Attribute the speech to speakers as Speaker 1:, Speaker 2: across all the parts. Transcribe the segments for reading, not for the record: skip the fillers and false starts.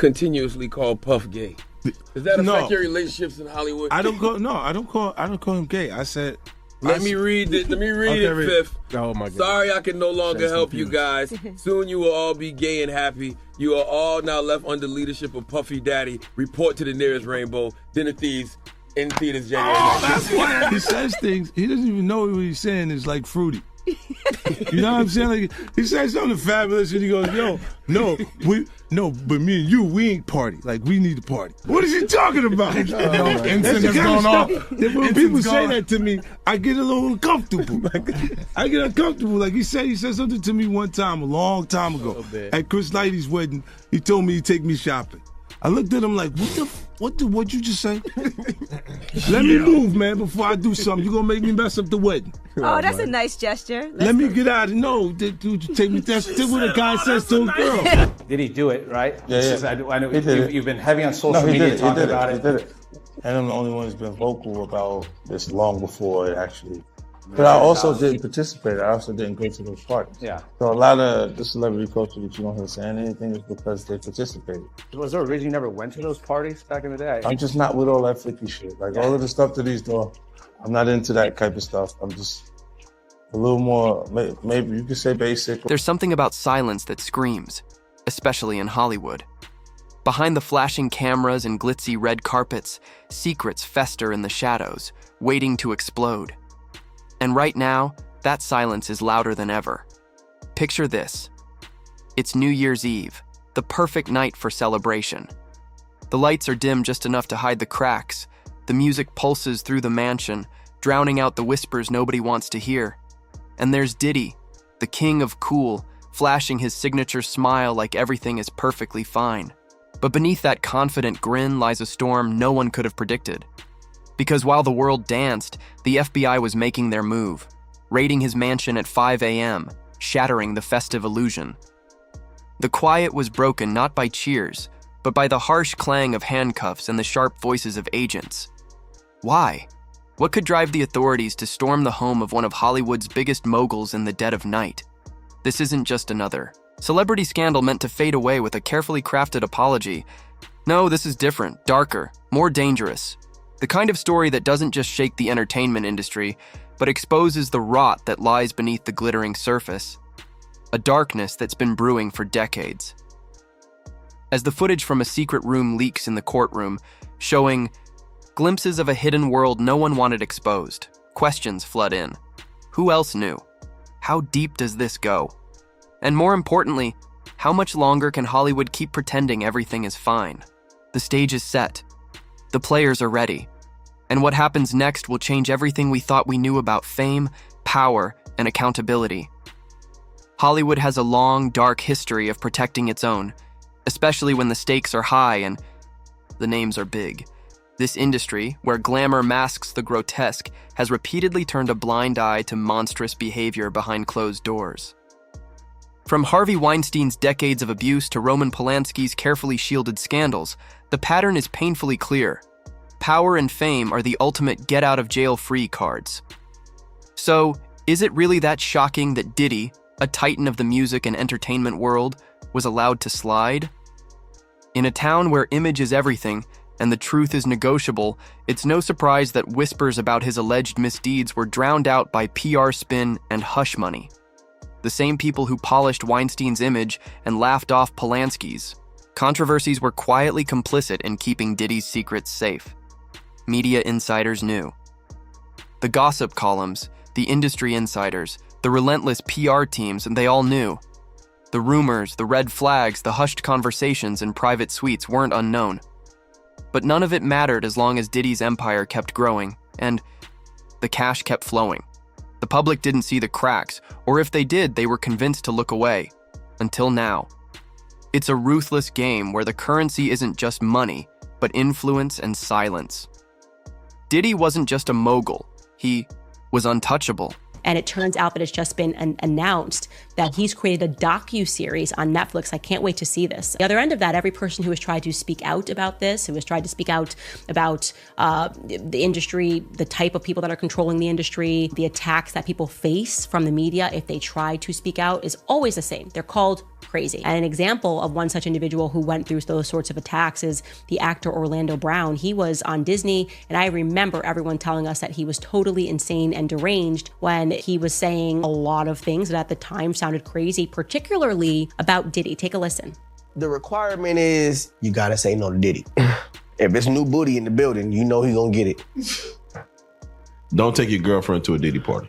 Speaker 1: continuously call Puff gay. Does that affect your relationships in Hollywood?
Speaker 2: I don't call him gay. I said,
Speaker 1: Let me read it, Fifth.
Speaker 2: Oh my God.
Speaker 1: Sorry I can no longer help you guys. Soon you will all be gay and happy. You are all now left under leadership of Puffy Daddy. Report to the nearest rainbow. Dinner Thieves in theaters January 9th.
Speaker 2: That's why he says things. He doesn't even know what he's saying is like fruity. You know what I'm saying? Like, he said something fabulous and he goes, but me and you, we ain't party. Like, we need to party. What is he talking about?
Speaker 3: Instant is going off.
Speaker 2: When people say that to me, I get a little uncomfortable. I get uncomfortable. Like, he said something to me one time, a long time ago. At Chris Lighty's wedding, he told me he'd take me shopping. I looked at him like, what'd you just say? Let me move, man, before I do something. You're gonna make me mess up the wedding.
Speaker 4: Oh, that's a nice gesture.
Speaker 2: Let me get out of dude, take me. That's what a guy says to a girl.
Speaker 5: Did he do it, right?
Speaker 3: Yeah.
Speaker 5: I know you've been heavy on social media talking about it.
Speaker 3: He did it. And I'm the only one who's been vocal about this long before it actually. But I also didn't participate. I also didn't go to those parties.
Speaker 5: Yeah.
Speaker 3: So a lot of the celebrity culture that you don't hear saying anything is because they participated.
Speaker 5: Was there a reason you never went to those parties back in the day?
Speaker 3: I'm just not with all that flicky shit. Like all of the stuff that he's doing, I'm not into that type of stuff. I'm just a little more, maybe you could say basic.
Speaker 6: There's something about silence that screams, especially in Hollywood. Behind the flashing cameras and glitzy red carpets, secrets fester in the shadows, waiting to explode. And right now, that silence is louder than ever. Picture this. It's New Year's Eve, the perfect night for celebration. The lights are dim just enough to hide the cracks. The music pulses through the mansion, drowning out the whispers nobody wants to hear. And there's Diddy, the king of cool, flashing his signature smile like everything is perfectly fine. But beneath that confident grin lies a storm no one could have predicted. Because while the world danced, the FBI was making their move, raiding his mansion at 5 a.m., shattering the festive illusion. The quiet was broken not by cheers, but by the harsh clang of handcuffs and the sharp voices of agents. Why? What could drive the authorities to storm the home of one of Hollywood's biggest moguls in the dead of night? This isn't just another celebrity scandal meant to fade away with a carefully crafted apology. No, this is different, darker, more dangerous. The kind of story that doesn't just shake the entertainment industry, but exposes the rot that lies beneath the glittering surface. A darkness that's been brewing for decades. As the footage from a secret room leaks in the courtroom, showing glimpses of a hidden world no one wanted exposed, questions flood in. Who else knew? How deep does this go? And more importantly, how much longer can Hollywood keep pretending everything is fine? The stage is set. The players are ready. And what happens next will change everything we thought we knew about fame, power, and accountability. Hollywood has a long, dark history of protecting its own, especially when the stakes are high and the names are big. This industry, where glamour masks the grotesque, has repeatedly turned a blind eye to monstrous behavior behind closed doors. From Harvey Weinstein's decades of abuse to Roman Polanski's carefully shielded scandals, the pattern is painfully clear. Power and fame are the ultimate get-out-of-jail-free cards. So, is it really that shocking that Diddy, a titan of the music and entertainment world, was allowed to slide? In a town where image is everything and the truth is negotiable, it's no surprise that whispers about his alleged misdeeds were drowned out by PR spin and hush money. The same people who polished Weinstein's image and laughed off Polanski's. Controversies were quietly complicit in keeping Diddy's secrets safe. Media insiders knew. The gossip columns, the industry insiders, the relentless PR teams, and they all knew. The rumors, the red flags, the hushed conversations in private suites weren't unknown. But none of it mattered as long as Diddy's empire kept growing, and the cash kept flowing. The public didn't see the cracks, or if they did, they were convinced to look away. Until now. It's a ruthless game where the currency isn't just money, but influence and silence. Diddy wasn't just a mogul, he was untouchable.
Speaker 7: And it turns out that it's just been announced that he's created a docu-series on Netflix. I can't wait to see this. The other end of that, every person who has tried to speak out about this, who has tried to speak out about the industry, the type of people that are controlling the industry, the attacks that people face from the media if they try to speak out, is always the same. They're called crazy. And an example of one such individual who went through those sorts of attacks is the actor Orlando Brown. He was on Disney, and I remember everyone telling us that he was totally insane and deranged when he was saying a lot of things that at the time sounded crazy, particularly about Diddy. Take a listen.
Speaker 8: The requirement is you gotta say no to Diddy. If it's new booty in the building, you know he gonna get it.
Speaker 9: Don't take your girlfriend to a Diddy party.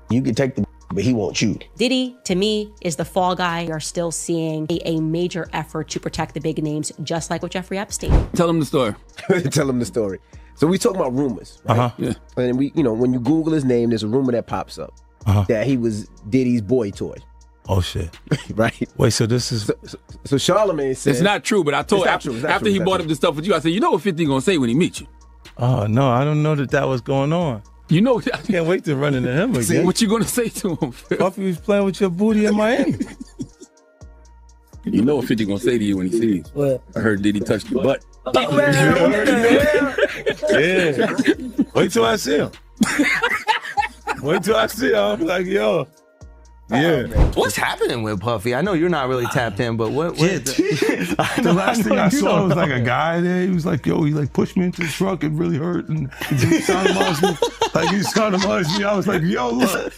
Speaker 8: You can take the but he won't you.
Speaker 7: Diddy, to me, is the fall guy. We are still seeing a major effort to protect the big names, just like with Jeffrey Epstein.
Speaker 1: Tell him the story.
Speaker 8: Tell him the story. So we talking about rumors, right?
Speaker 1: Yeah.
Speaker 8: And we, when you Google his name, there's a rumor that pops up that he was Diddy's boy toy.
Speaker 2: Oh shit!
Speaker 8: Right?
Speaker 2: Wait, so this is
Speaker 8: so Charlamagne said
Speaker 1: it's not true. But I told after he brought up the stuff with you, I said, you know what 50 gonna say when he meets you?
Speaker 2: Oh no, I don't know that was going on.
Speaker 1: You know,
Speaker 2: I can't wait to run into him again.
Speaker 1: See, what you gonna say to him?
Speaker 2: Puffy was playing with your booty in Miami.
Speaker 1: You know what 50 gonna say to you when he sees you?
Speaker 8: What?
Speaker 1: I heard Diddy touch your butt.
Speaker 2: Yeah. Wait till I see him. Wait till I see him. I'm like, yo. Yeah.
Speaker 10: What's happening with Puffy? I know you're not really tapped in, but what
Speaker 2: the last thing I saw was like a guy there. He was like, yo, he like pushed me into the truck. It really hurt. And he sodomized me. Like he sodomized me. I was like, yo, look.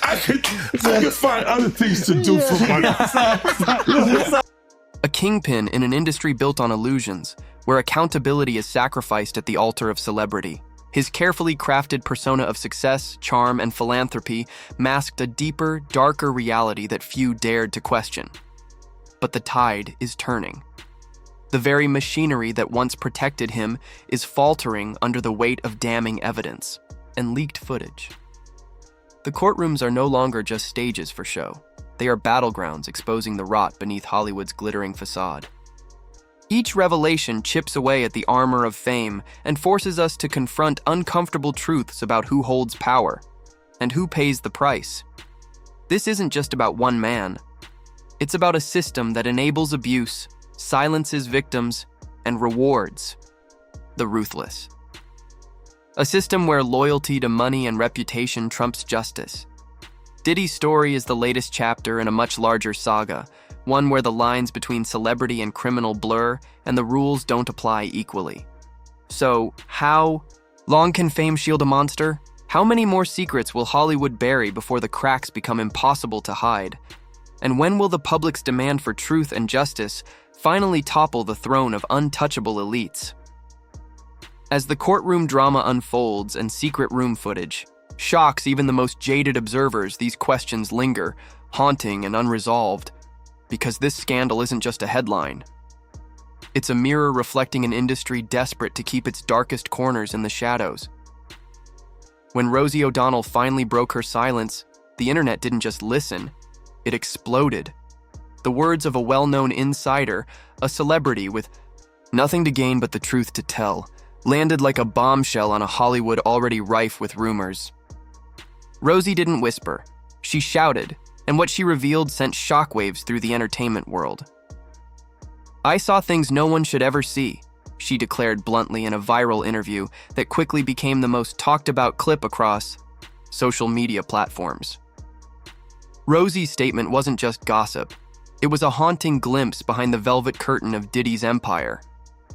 Speaker 2: I could find other things to do for money.
Speaker 6: A kingpin in an industry built on illusions, where accountability is sacrificed at the altar of celebrity. His carefully crafted persona of success, charm, and philanthropy masked a deeper, darker reality that few dared to question. But the tide is turning. The very machinery that once protected him is faltering under the weight of damning evidence and leaked footage. The courtrooms are no longer just stages for show. They are battlegrounds exposing the rot beneath Hollywood's glittering facade. Each revelation chips away at the armor of fame and forces us to confront uncomfortable truths about who holds power and who pays the price. This isn't just about one man. It's about a system that enables abuse, silences victims, and rewards the ruthless. A system where loyalty to money and reputation trumps justice. Diddy's story is the latest chapter in a much larger saga, one where the lines between celebrity and criminal blur and the rules don't apply equally. So, how long can fame shield a monster? How many more secrets will Hollywood bury before the cracks become impossible to hide? And when will the public's demand for truth and justice finally topple the throne of untouchable elites? As the courtroom drama unfolds and secret room footage shocks even the most jaded observers, these questions linger, haunting and unresolved. Because this scandal isn't just a headline. It's a mirror reflecting an industry desperate to keep its darkest corners in the shadows. When Rosie O'Donnell finally broke her silence, the internet didn't just listen, it exploded. The words of a well-known insider, a celebrity with nothing to gain but the truth to tell, landed like a bombshell on a Hollywood already rife with rumors. Rosie didn't whisper, she shouted, and what she revealed sent shockwaves through the entertainment world. I saw things no one should ever see, she declared bluntly in a viral interview that quickly became the most talked about clip across social media platforms. Rosie's statement wasn't just gossip. It was a haunting glimpse behind the velvet curtain of Diddy's empire,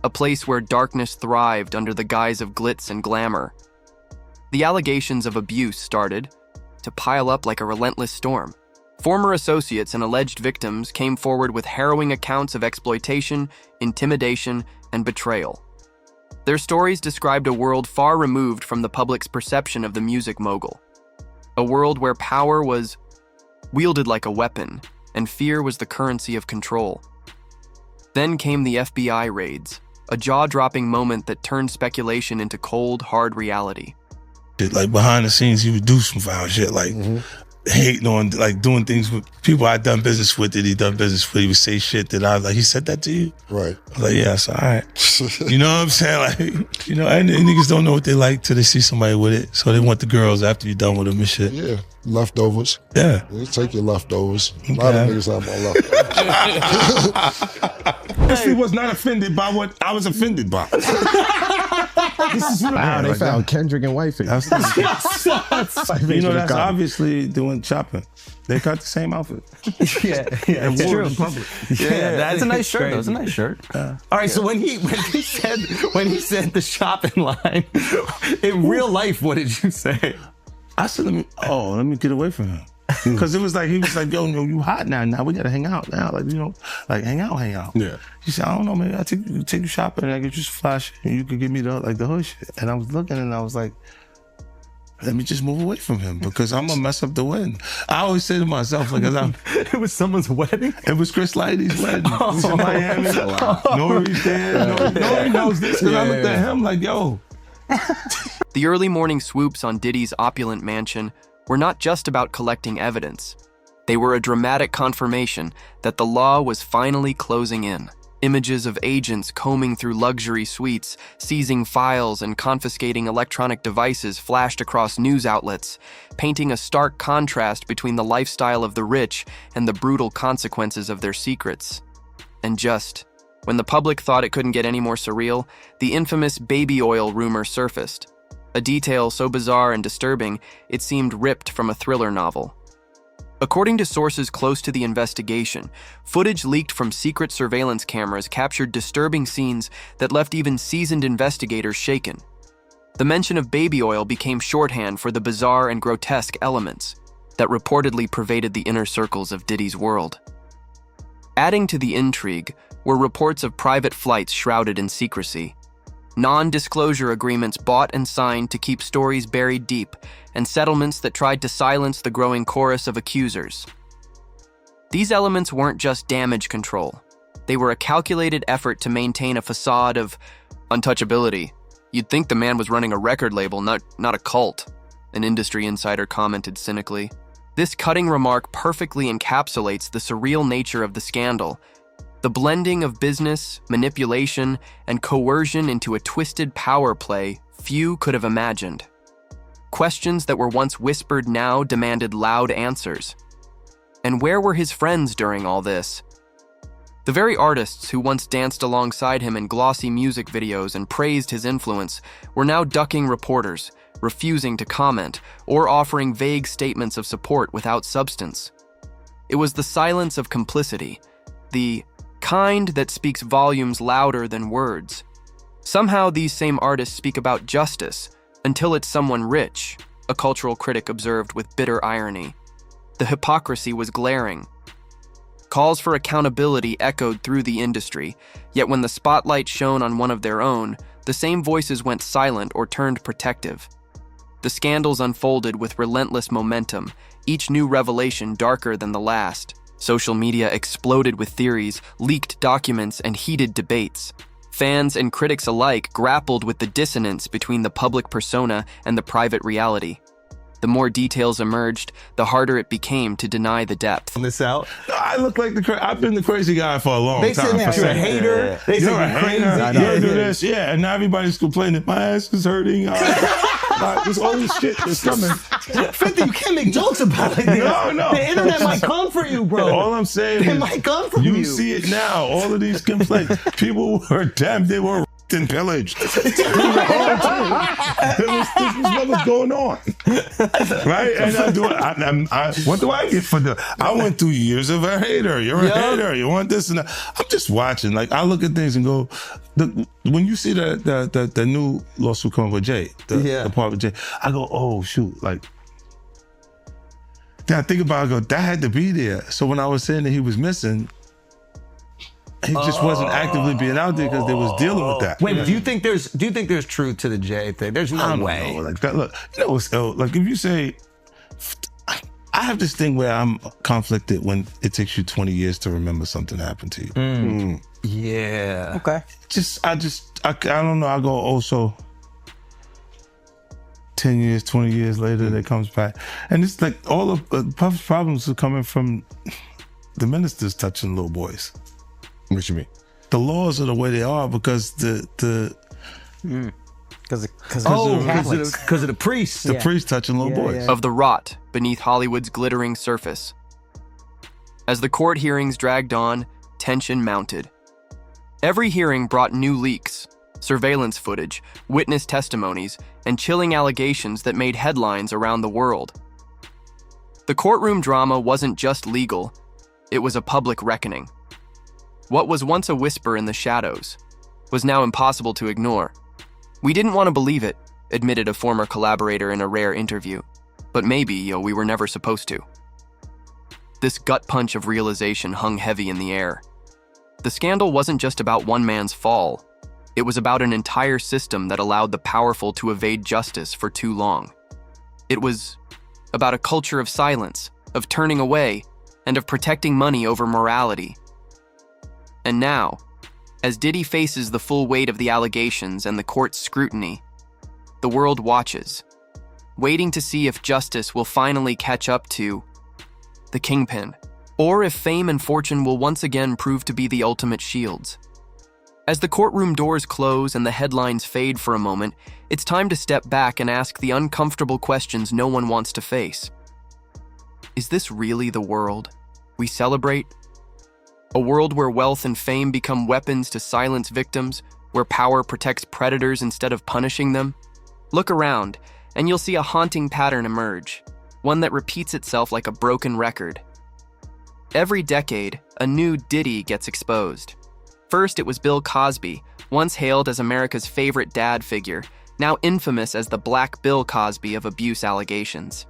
Speaker 6: a place where darkness thrived under the guise of glitz and glamour. The allegations of abuse started to pile up like a relentless storm. Former associates and alleged victims came forward with harrowing accounts of exploitation, intimidation, and betrayal. Their stories described a world far removed from the public's perception of the music mogul. A world where power was wielded like a weapon, and fear was the currency of control. Then came the FBI raids, a jaw-dropping moment that turned speculation into cold, hard reality.
Speaker 2: Like behind the scenes, he would do some foul shit, like hating on, like doing things with people I'd done business with that he'd done business with. He would say shit that I was like, he said that to you?
Speaker 11: Right.
Speaker 2: I was like, yeah, it's all right. You know what I'm saying? Like, you know, and niggas don't know what they like till they see somebody with it. So they want the girls after you're done with them and shit.
Speaker 11: Yeah, leftovers.
Speaker 2: Yeah.
Speaker 11: You take your leftovers. A lot of niggas have my leftovers.
Speaker 2: Honestly, was not offended by what I was offended by.
Speaker 11: Wow, they found Kendrick and Wifey.
Speaker 2: That's obviously doing shopping. They got the same outfit.
Speaker 10: Yeah, it's true. Yeah, that's a nice shirt. That's a nice shirt. All right, so when he said the shopping line in real life, what did you say?
Speaker 2: I said, let me get away from him. Because he was like, yo, you hot now. Now we gotta hang out now. Like hang out.
Speaker 9: Yeah.
Speaker 2: He said, I don't know, maybe I take you shopping and I get you some flash and you could give me the hood shit. And I was looking and I was like, let me just move away from him because I'm gonna mess up the wedding. I always say to myself, it
Speaker 10: was someone's wedding?
Speaker 2: It was Chris Lighty's wedding. It was in Miami. Nori's there. Nori knows this because I looked at him like, yo.
Speaker 6: The early morning swoops on Diddy's opulent mansion were not just about collecting evidence. They were a dramatic confirmation that the law was finally closing in. Images of agents combing through luxury suites, seizing files and confiscating electronic devices flashed across news outlets, painting a stark contrast between the lifestyle of the rich and the brutal consequences of their secrets. And just when the public thought it couldn't get any more surreal, the infamous baby oil rumor surfaced. A detail so bizarre and disturbing, it seemed ripped from a thriller novel. According to sources close to the investigation, footage leaked from secret surveillance cameras captured disturbing scenes that left even seasoned investigators shaken. The mention of baby oil became shorthand for the bizarre and grotesque elements that reportedly pervaded the inner circles of Diddy's world. Adding to the intrigue were reports of private flights shrouded in secrecy, non-disclosure agreements bought and signed to keep stories buried deep, and settlements that tried to silence the growing chorus of accusers. These elements weren't just damage control. They were a calculated effort to maintain a facade of untouchability. You'd think the man was running a record label, not a cult, an industry insider commented cynically. This cutting remark perfectly encapsulates the surreal nature of the scandal. The blending of business, manipulation, and coercion into a twisted power play few could have imagined. Questions that were once whispered now demanded loud answers. And where were his friends during all this? The very artists who once danced alongside him in glossy music videos and praised his influence were now ducking reporters, refusing to comment, or offering vague statements of support without substance. It was the silence of complicity, the kind that speaks volumes louder than words. Somehow these same artists speak about justice until it's someone rich, a cultural critic observed with bitter irony. The hypocrisy was glaring. Calls for accountability echoed through the industry, yet when the spotlight shone on one of their own, the same voices went silent or turned protective. The scandals unfolded with relentless momentum, each new revelation darker than the last. Social media exploded with theories, leaked documents, and heated debates. Fans and critics alike grappled with the dissonance between the public persona and the private reality. The more details emerged, the harder it became to deny the depth.
Speaker 10: This out.
Speaker 2: I look like I've been the crazy guy for a long time.
Speaker 10: They said you're a hater. They
Speaker 2: You're
Speaker 10: said
Speaker 2: a hater. You do this. Yeah, and now everybody's complaining. My ass is hurting. There's all this shit that's coming.
Speaker 10: 50, you can't make jokes about it.
Speaker 2: No.
Speaker 10: The internet might come for you, bro.
Speaker 2: All I'm saying is,
Speaker 10: it might come for you.
Speaker 2: You see it now. All of these complaints. People were they were and pillaged. This was what was going on, right? And what do I get for I went through years of a hater. You're a hater. You want this and that. I'm just watching. Like I look at things and go, when you see the new lawsuit coming with Jay, the part with Jay, I go, oh shoot, like. Then I think about it, I go, that had to be there. So when I was saying that he was missing, he just wasn't actively being out there because they was dealing with that.
Speaker 10: Wait, do you think there's truth to the Jay thing? There's no way.
Speaker 2: Know, like that. Look, you know what's like if you say, I have this thing where I'm conflicted when it takes you 20 years to remember something happened to you.
Speaker 10: Yeah.
Speaker 8: Okay.
Speaker 2: I don't know. I go, so 10 years, 20 years later, it comes back. And it's like all of Puff's problems are coming from the ministers touching little boys.
Speaker 9: What you mean?
Speaker 2: The laws are the way they are because
Speaker 10: because of the priests.
Speaker 2: The priests touching little boys.
Speaker 6: Of the rot beneath Hollywood's glittering surface. As the court hearings dragged on, tension mounted. Every hearing brought new leaks, surveillance footage, witness testimonies, and chilling allegations that made headlines around the world. The courtroom drama wasn't just legal, it was a public reckoning. What was once a whisper in the shadows was now impossible to ignore. We didn't want to believe it, admitted a former collaborator in a rare interview. But maybe, we were never supposed to. This gut punch of realization hung heavy in the air. The scandal wasn't just about one man's fall. It was about an entire system that allowed the powerful to evade justice for too long. It was about a culture of silence, of turning away, and of protecting money over morality. And now, as Diddy faces the full weight of the allegations and the court's scrutiny, the world watches, waiting to see if justice will finally catch up to the kingpin, or if fame and fortune will once again prove to be the ultimate shields. As the courtroom doors close and the headlines fade for a moment, it's time to step back and ask the uncomfortable questions no one wants to face. Is this really the world we celebrate? A world where wealth and fame become weapons to silence victims, where power protects predators instead of punishing them? Look around, and you'll see a haunting pattern emerge, one that repeats itself like a broken record. Every decade, a new Diddy gets exposed. First, it was Bill Cosby, once hailed as America's favorite dad figure, now infamous as the Black Bill Cosby of abuse allegations.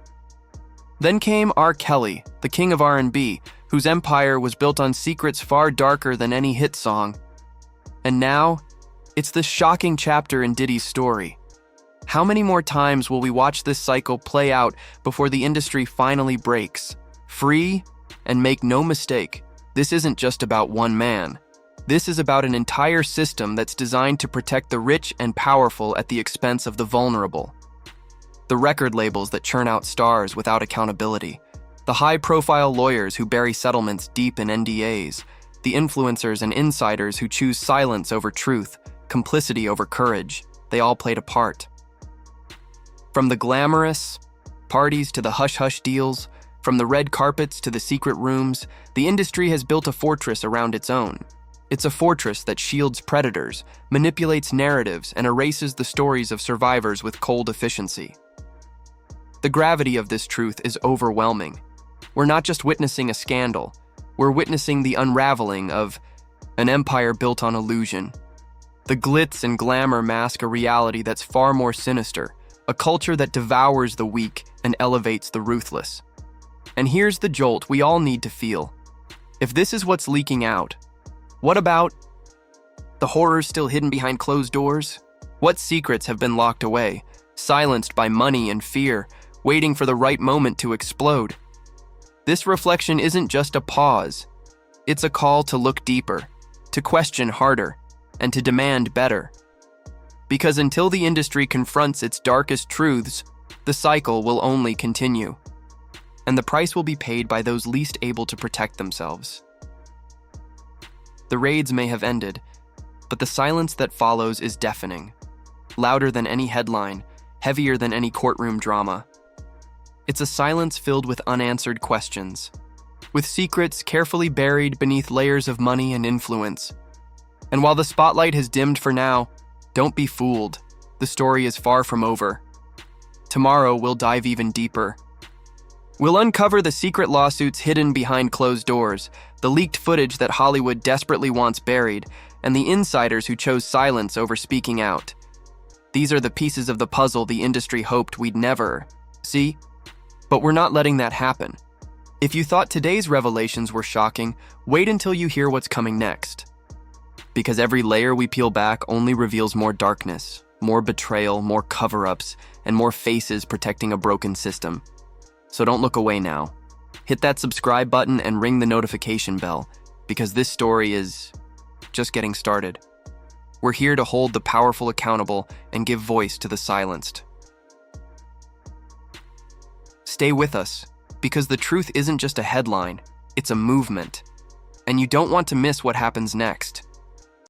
Speaker 6: Then came R. Kelly, the king of R&B, whose empire was built on secrets far darker than any hit song. And now, it's this shocking chapter in Diddy's story. How many more times will we watch this cycle play out before the industry finally breaks free? And make no mistake, this isn't just about one man. This is about an entire system that's designed to protect the rich and powerful at the expense of the vulnerable. The record labels that churn out stars without accountability, the high-profile lawyers who bury settlements deep in NDAs, the influencers and insiders who choose silence over truth, complicity over courage, they all played a part. From the glamorous parties to the hush-hush deals, from the red carpets to the secret rooms, the industry has built a fortress around its own. It's a fortress that shields predators, manipulates narratives, and erases the stories of survivors with cold efficiency. The gravity of this truth is overwhelming. We're not just witnessing a scandal, we're witnessing the unraveling of an empire built on illusion. The glitz and glamour mask a reality that's far more sinister, a culture that devours the weak and elevates the ruthless. And here's the jolt we all need to feel. If this is what's leaking out, what about the horrors still hidden behind closed doors? What secrets have been locked away, silenced by money and fear, waiting for the right moment to explode? This reflection isn't just a pause. It's a call to look deeper, to question harder, and to demand better. Because until the industry confronts its darkest truths, the cycle will only continue. And the price will be paid by those least able to protect themselves. The raids may have ended, but the silence that follows is deafening, louder than any headline, heavier than any courtroom drama. It's a silence filled with unanswered questions, with secrets carefully buried beneath layers of money and influence. And while the spotlight has dimmed for now, don't be fooled. The story is far from over. Tomorrow we'll dive even deeper. We'll uncover the secret lawsuits hidden behind closed doors, the leaked footage that Hollywood desperately wants buried, and the insiders who chose silence over speaking out. These are the pieces of the puzzle the industry hoped we'd never see. But we're not letting that happen. If you thought today's revelations were shocking, wait until you hear what's coming next. Because every layer we peel back only reveals more darkness, more betrayal, more cover-ups, and more faces protecting a broken system. So don't look away now. Hit that subscribe button and ring the notification bell, because this story is just getting started. We're here to hold the powerful accountable and give voice to the silenced. Stay with us, because the truth isn't just a headline, it's a movement. And you don't want to miss what happens next.